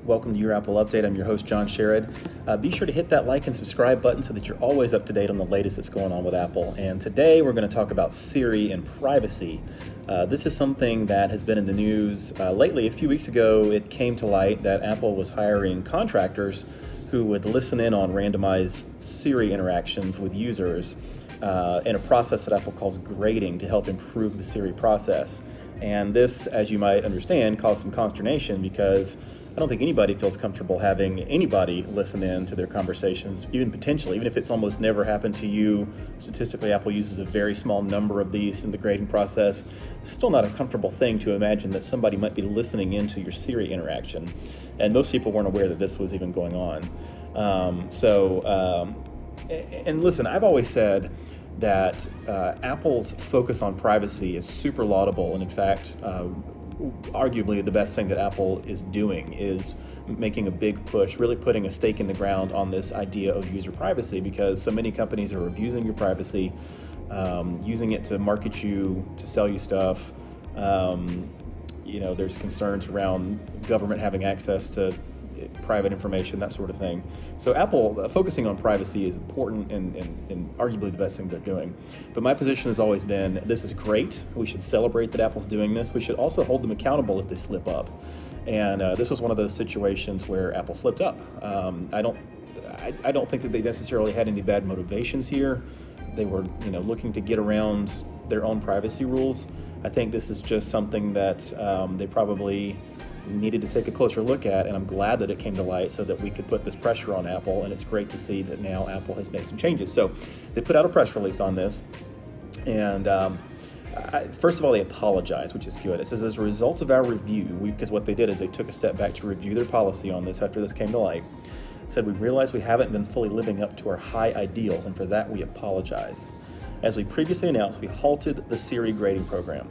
Welcome to your Apple Update. I'm your host, John Sherrod. Be sure to hit that like and subscribe button so that you're always up to date on the latest that's going on with Apple. And today we're going to talk about Siri and privacy. This is something that has been in the news lately. A few weeks ago, it came to light that Apple was hiring contractors who would listen in on randomized Siri interactions with users in a process that Apple calls grading to help improve the Siri process. And this, as you might understand, caused some consternation because I don't think anybody feels comfortable having anybody listen in to their conversations, even potentially, even if it's almost never happened to you. Statistically, Apple uses a very small number of these in the grading process. It's still not a comfortable thing to imagine that somebody might be listening into your Siri interaction. And most people weren't aware that this was even going on. And listen, I've always said that Apple's focus on privacy is super laudable, and in fact, arguably the best thing that Apple is doing is making a big push, really putting a stake in the ground on this idea of user privacy, because so many companies are abusing your privacy, using it to market you, to sell you stuff. There's concerns around government having access to private information, that sort of thing. So Apple focusing on privacy is important and arguably the best thing they're doing. But my position has always been, this is great. We should celebrate that Apple's doing this. We should also hold them accountable if they slip up. And this was one of those situations where Apple slipped up. I don't think that they necessarily had any bad motivations here. They were, looking to get around their own privacy rules. I think this is just something that they probably needed to take a closer look at, and I'm glad that it came to light so that we could put this pressure on Apple, and it's great to see that now Apple has made some changes. So they put out a press release on this, and first of all, they apologize, which is good. It says, as a result of our review, because what they did is they took a step back to review their policy on this after this came to light, said, we realize we haven't been fully living up to our high ideals, and for that we apologize. As we previously announced, we halted the Siri grading program.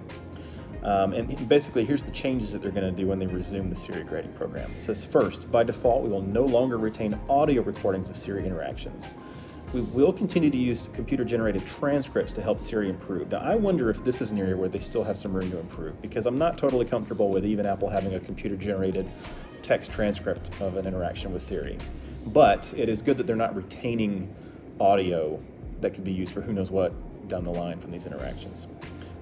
And basically, here's the changes that they're going to do when they resume the Siri grading program. It says, first, by default, we will no longer retain audio recordings of Siri interactions. We will continue to use computer-generated transcripts to help Siri improve. Now, I wonder if this is an area where they still have some room to improve, because I'm not totally comfortable with even Apple having a computer-generated text transcript of an interaction with Siri. But it is good that they're not retaining audio that could be used for who knows what down the line from these interactions.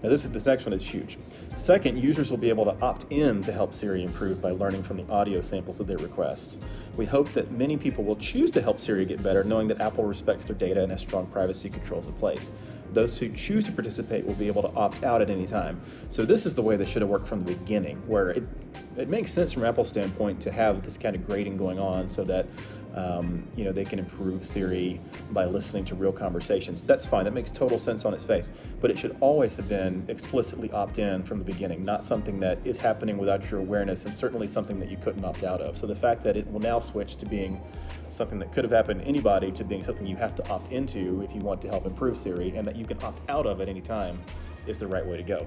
Now this next one is huge. Second, users will be able to opt in to help Siri improve by learning from the audio samples of their request. We hope that many people will choose to help Siri get better, knowing that Apple respects their data and has strong privacy controls in place. Those who choose to participate will be able to opt out at any time. So this is the way they should have worked from the beginning, where it makes sense from Apple's standpoint to have this kind of grading going on so that they can improve Siri by listening to real conversations. That's fine. That makes total sense on its face. But it should always have been explicitly opt-in from the beginning, not something that is happening without your awareness, and certainly something that you couldn't opt out of. So the fact that it will now switch to being something that could have happened to anybody to being something you have to opt into if you want to help improve Siri, and that you can opt out of at any time, is the right way to go.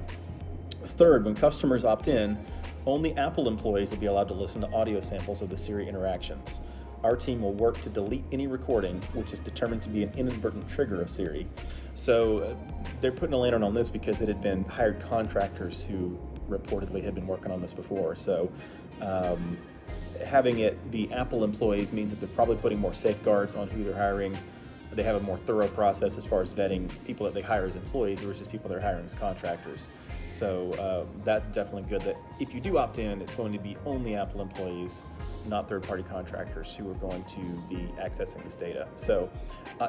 Third, when customers opt in, only Apple employees will be allowed to listen to audio samples of the Siri interactions. Our team will work to delete any recording which is determined to be an inadvertent trigger of Siri. So they're putting a lantern on this because it had been hired contractors who reportedly had been working on this before. So having it be Apple employees means that they're probably putting more safeguards on who they're hiring. They have a more thorough process as far as vetting people that they hire as employees versus people they're hiring as contractors. So that's definitely good that if you do opt in, it's going to be only Apple employees, not third-party contractors who are going to be accessing this data. So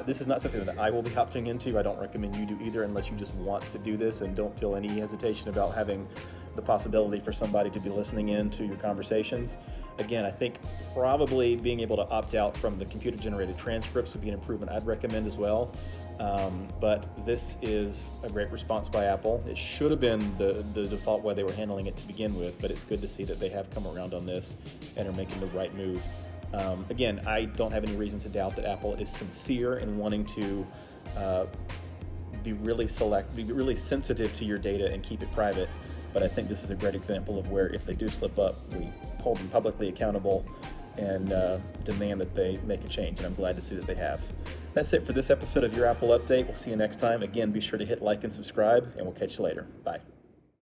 this is not something that I will be opting into. I don't recommend you do either unless you just want to do this and don't feel any hesitation about having the possibility for somebody to be listening in to your conversations. Again, I think probably being able to opt out from the computer-generated transcripts would be an improvement I'd recommend as well. But this is a great response by Apple. It should have been the default way they were handling it to begin with, but it's good to see that they have come around on this and are making the right move. Again, I don't have any reason to doubt that Apple is sincere in wanting to be really sensitive to your data and keep it private. But I think this is a great example of where if they do slip up, we hold them publicly accountable and demand that they make a change, and I'm glad to see that they have. That's it for this episode of Your Apple Update. We'll see you next time. Again, be sure to hit like and subscribe, and we'll catch you later. Bye.